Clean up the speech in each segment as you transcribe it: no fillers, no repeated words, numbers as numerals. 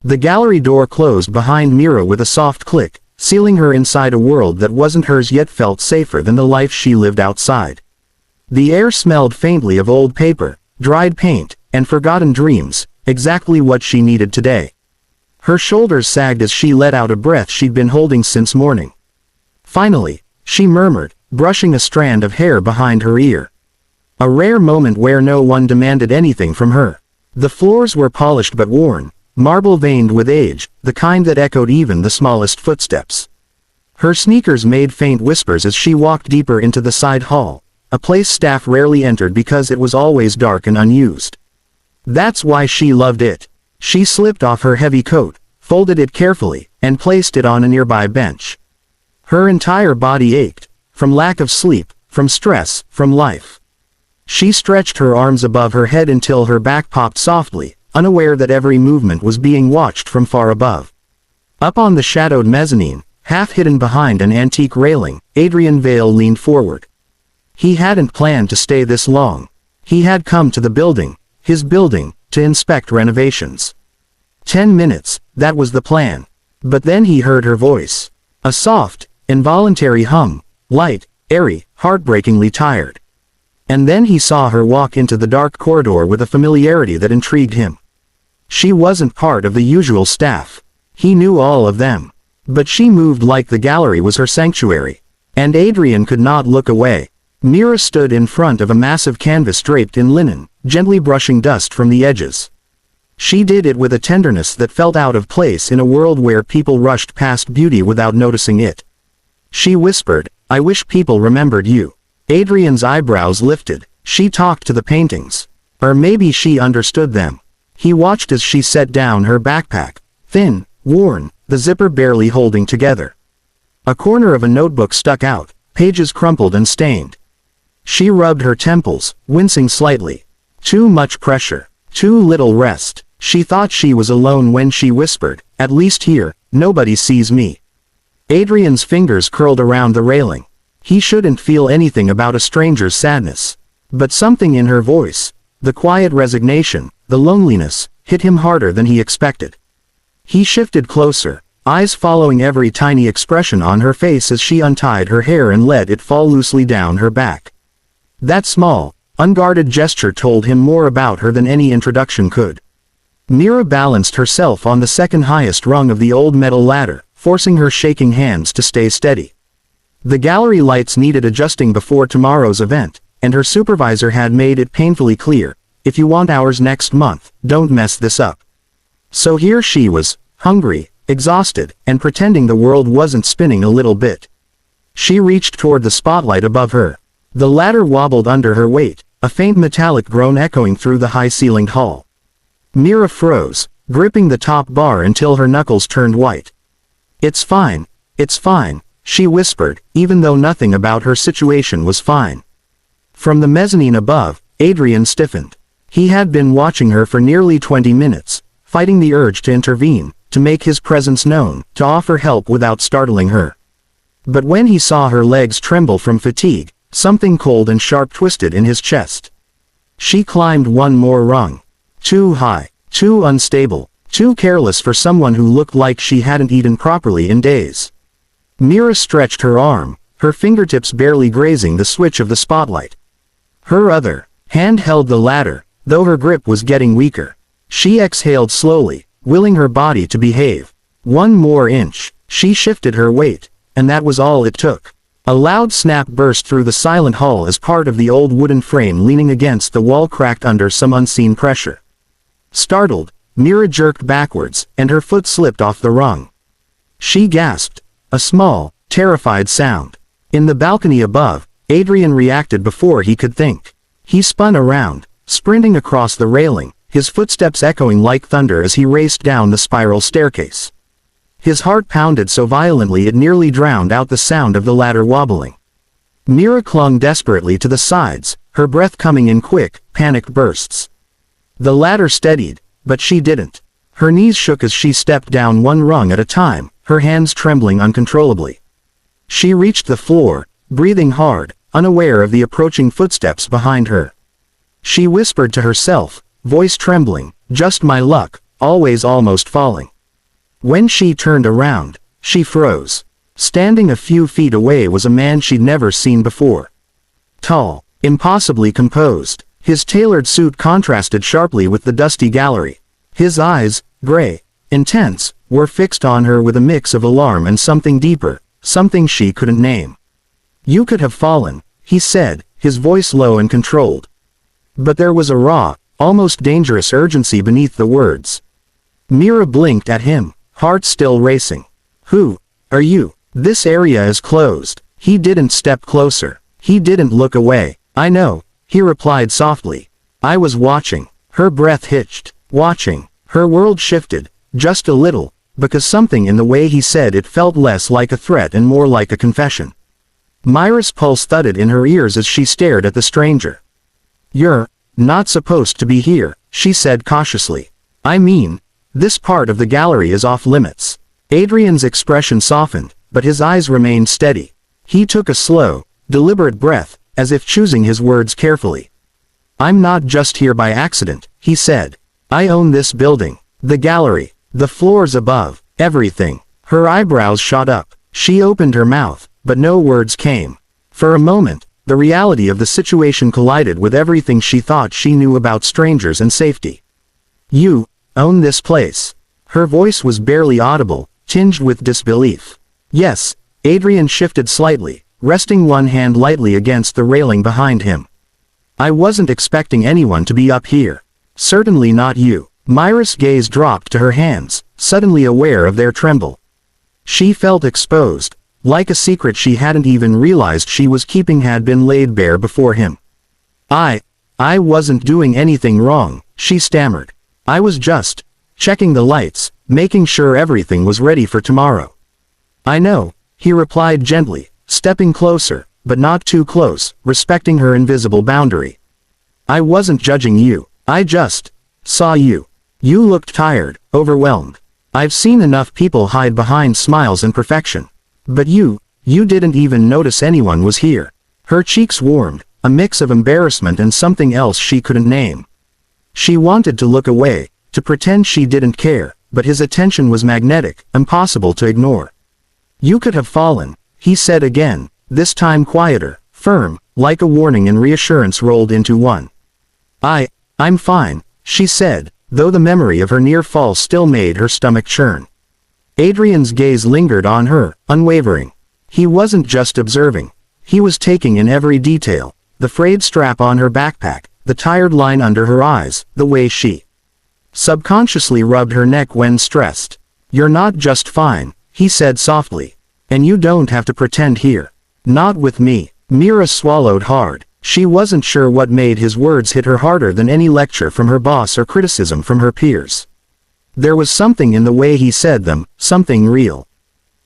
The gallery door closed behind Mira with a soft click, sealing her inside a world that wasn't hers yet felt safer than the life she lived outside. The air smelled faintly of old paper, dried paint, and forgotten dreams, exactly what she needed today. Her shoulders sagged as she let out a breath she'd been holding since morning. Finally, she murmured, brushing a strand of hair behind her ear. A rare moment where no one demanded anything from her. The floors were polished but worn, marble-veined with age, the kind that echoed even the smallest footsteps. Her sneakers made faint whispers as she walked deeper into the side hall, a place staff rarely entered because it was always dark and unused. That's why she loved it. She slipped off her heavy coat, folded it carefully, and placed it on a nearby bench. Her entire body ached, from lack of sleep, from stress, from life. She stretched her arms above her head until her back popped softly, unaware that every movement was being watched from far above. Up on the shadowed mezzanine, half hidden behind an antique railing, Adrian Vale leaned forward. He hadn't planned to stay this long. He had come to the building, his building, to inspect renovations. 10 minutes, that was the plan. But then he heard her voice. A soft, involuntary hum, light, airy, heartbreakingly tired. And then he saw her walk into the dark corridor with a familiarity that intrigued him. She wasn't part of the usual staff. He knew all of them. But she moved like the gallery was her sanctuary. And Adrian could not look away. Mira stood in front of a massive canvas draped in linen, gently brushing dust from the edges. She did it with a tenderness that felt out of place in a world where people rushed past beauty without noticing it. She whispered, "I wish people remembered you." Adrian's eyebrows lifted. She talked to the paintings. Or maybe she understood them. He watched as she set down her backpack, thin, worn, the zipper barely holding together. A corner of a notebook stuck out, pages crumpled and stained. She rubbed her temples, wincing slightly. Too much pressure. Too little rest. She thought she was alone when she whispered, "At least here, nobody sees me." Adrian's fingers curled around the railing. He shouldn't feel anything about a stranger's sadness. But something in her voice, the quiet resignation, the loneliness, hit him harder than he expected. He shifted closer, eyes following every tiny expression on her face as she untied her hair and let it fall loosely down her back. That small, unguarded gesture told him more about her than any introduction could. Mira balanced herself on the second highest rung of the old metal ladder, forcing her shaking hands to stay steady. The gallery lights needed adjusting before tomorrow's event, and her supervisor had made it painfully clear, "If you want ours next month, don't mess this up." So here she was, hungry, exhausted, and pretending the world wasn't spinning a little bit. She reached toward the spotlight above her. The ladder wobbled under her weight, a faint metallic groan echoing through the high-ceilinged hall. Mira froze, gripping the top bar until her knuckles turned white. It's fine, she whispered, even though nothing about her situation was fine. From the mezzanine above, Adrian stiffened. He had been watching her for nearly 20 minutes, fighting the urge to intervene, to make his presence known, to offer help without startling her. But when he saw her legs tremble from fatigue, something cold and sharp twisted in his chest. She climbed one more rung. Too high, too unstable, too careless for someone who looked like she hadn't eaten properly in days. Mira stretched her arm, her fingertips barely grazing the switch of the spotlight. Her other hand held the ladder, though her grip was getting weaker. She exhaled slowly, willing her body to behave. One more inch. She shifted her weight, and that was all it took. A loud snap burst through the silent hall as part of the old wooden frame leaning against the wall cracked under some unseen pressure. Startled, Mira jerked backwards, and her foot slipped off the rung. She gasped. A small, terrified sound. In the balcony above, Adrian reacted before he could think. He spun around, sprinting across the railing, his footsteps echoing like thunder as he raced down the spiral staircase. His heart pounded so violently it nearly drowned out the sound of the ladder wobbling. Mira clung desperately to the sides, her breath coming in quick, panicked bursts. The ladder steadied, but she didn't. Her knees shook as she stepped down one rung at a time, her hands trembling uncontrollably. She reached the floor, breathing hard, unaware of the approaching footsteps behind her. She whispered to herself, voice trembling, "Just my luck, always almost falling." When she turned around, she froze. Standing a few feet away was a man she'd never seen before. Tall, impossibly composed, his tailored suit contrasted sharply with the dusty gallery. His eyes, gray, intense, were fixed on her with a mix of alarm and something deeper, something she couldn't name. "You could have fallen," he said, his voice low and controlled. But there was a raw, almost dangerous urgency beneath the words. Mira blinked at him, heart still racing. "Who are you? This area is closed." He didn't step closer. He didn't look away. "I know," he replied softly. "I was watching." Her breath hitched. Watching. Her world shifted, just a little, because something in the way he said it felt less like a threat and more like a confession. Myra's pulse thudded in her ears as she stared at the stranger. "You're not supposed to be here," she said cautiously. "I mean, this part of the gallery is off limits." Adrian's expression softened, but his eyes remained steady. He took a slow, deliberate breath, as if choosing his words carefully. "I'm not just here by accident," he said. "I own this building, the gallery, the floors above, everything." Her eyebrows shot up. She opened her mouth, but no words came. For a moment, the reality of the situation collided with everything she thought she knew about strangers and safety. "You own this place?" Her voice was barely audible, tinged with disbelief. "Yes." Adrian shifted slightly, resting one hand lightly against the railing behind him. "I wasn't expecting anyone to be up here. Certainly not you." Myra's gaze dropped to her hands, suddenly aware of their tremble. She felt exposed, like a secret she hadn't even realized she was keeping had been laid bare before him. I wasn't doing anything wrong," she stammered. "I was just checking the lights, making sure everything was ready for tomorrow." "I know," he replied gently, stepping closer, but not too close, respecting her invisible boundary. "I wasn't judging you. I just saw you. You looked tired, overwhelmed. I've seen enough people hide behind smiles and perfection. But you didn't even notice anyone was here." Her cheeks warmed, a mix of embarrassment and something else she couldn't name. She wanted to look away, to pretend she didn't care, but his attention was magnetic, impossible to ignore. "You could have fallen," he said again, this time quieter, firm, like a warning and reassurance rolled into one. I'm fine," she said, though the memory of her near fall still made her stomach churn. Adrian's gaze lingered on her, unwavering. He wasn't just observing. He was taking in every detail, the frayed strap on her backpack, the tired line under her eyes, the way she subconsciously rubbed her neck when stressed. "You're not just fine," he said softly. "And you don't have to pretend here. Not with me." Mira swallowed hard. She wasn't sure what made his words hit her harder than any lecture from her boss or criticism from her peers. There was something in the way he said them, something real.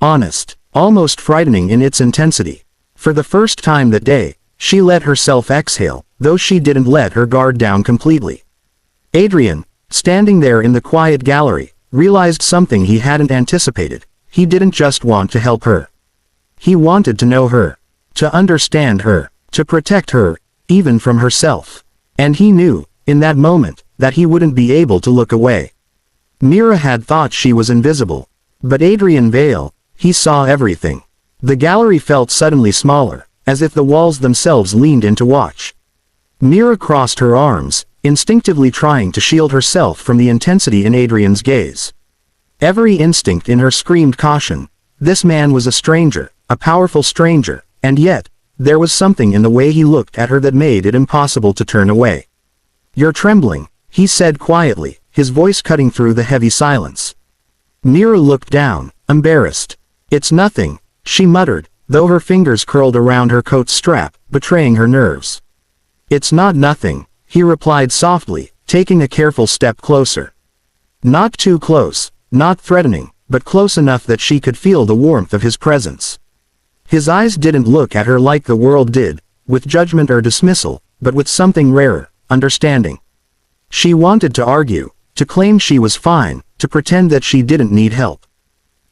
Honest, almost frightening in its intensity. For the first time that day, she let herself exhale, though she didn't let her guard down completely. Adrian, standing there in the quiet gallery, realized something he hadn't anticipated. He didn't just want to help her. He wanted to know her, to understand her, to protect her, even from herself. And he knew, in that moment, that he wouldn't be able to look away. Mira had thought she was invisible. But Adrian Vale, he saw everything. The gallery felt suddenly smaller, as if the walls themselves leaned in to watch. Mira crossed her arms, instinctively trying to shield herself from the intensity in Adrian's gaze. Every instinct in her screamed caution. This man was a stranger, a powerful stranger, and yet, there was something in the way he looked at her that made it impossible to turn away. "You're trembling," he said quietly, his voice cutting through the heavy silence. Mira looked down, embarrassed. "It's nothing," she muttered, though her fingers curled around her coat strap, betraying her nerves. "It's not nothing," he replied softly, taking a careful step closer. Not too close, not threatening, but close enough that she could feel the warmth of his presence. His eyes didn't look at her like the world did, with judgment or dismissal, but with something rarer, understanding. She wanted to argue, to claim she was fine, to pretend that she didn't need help.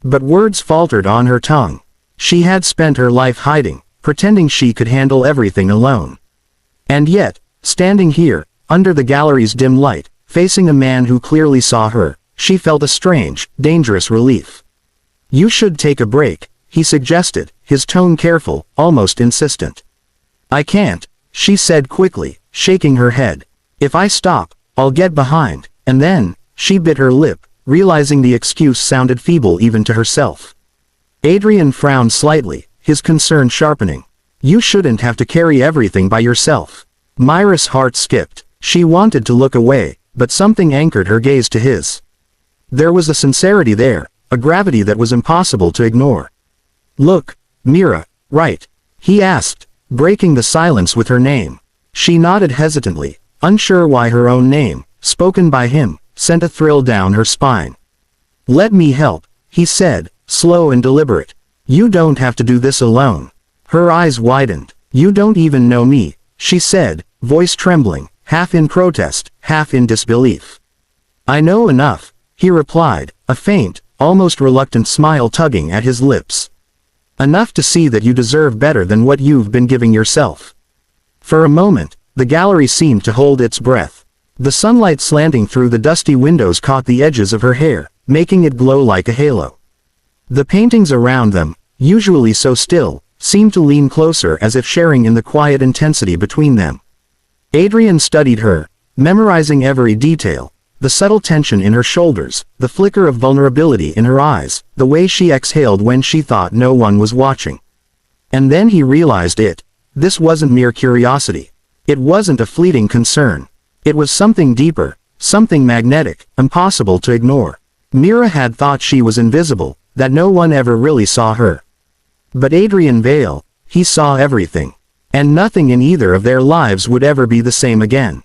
But words faltered on her tongue. She had spent her life hiding, pretending she could handle everything alone. And yet, standing here, under the gallery's dim light, facing a man who clearly saw her, she felt a strange, dangerous relief. "You should take a break," he suggested, his tone careful, almost insistent. "I can't," she said quickly, shaking her head. "If I stop, I'll get behind," and then, she bit her lip, realizing the excuse sounded feeble even to herself. Adrian frowned slightly, his concern sharpening. "You shouldn't have to carry everything by yourself." Myra's heart skipped. She wanted to look away, but something anchored her gaze to his. There was a sincerity there, a gravity that was impossible to ignore. "Look, Mira, right?" he asked, breaking the silence with her name. She nodded hesitantly, unsure why her own name, spoken by him, sent a thrill down her spine. "Let me help," he said, slow and deliberate. "You don't have to do this alone." Her eyes widened. "You don't even know me," she said, voice trembling, half in protest, half in disbelief. "I know enough," he replied, a faint, almost reluctant smile tugging at his lips. "Enough to see that you deserve better than what you've been giving yourself." For a moment, the gallery seemed to hold its breath. The sunlight slanting through the dusty windows caught the edges of her hair, making it glow like a halo. The paintings around them, usually so still, seemed to lean closer as if sharing in the quiet intensity between them. Adrian studied her, memorizing every detail, the subtle tension in her shoulders, the flicker of vulnerability in her eyes, the way she exhaled when she thought no one was watching. And then he realized it. This wasn't mere curiosity. It wasn't a fleeting concern. It was something deeper, something magnetic, impossible to ignore. Mira had thought she was invisible, that no one ever really saw her. But Adrian Vale, he saw everything. And nothing in either of their lives would ever be the same again.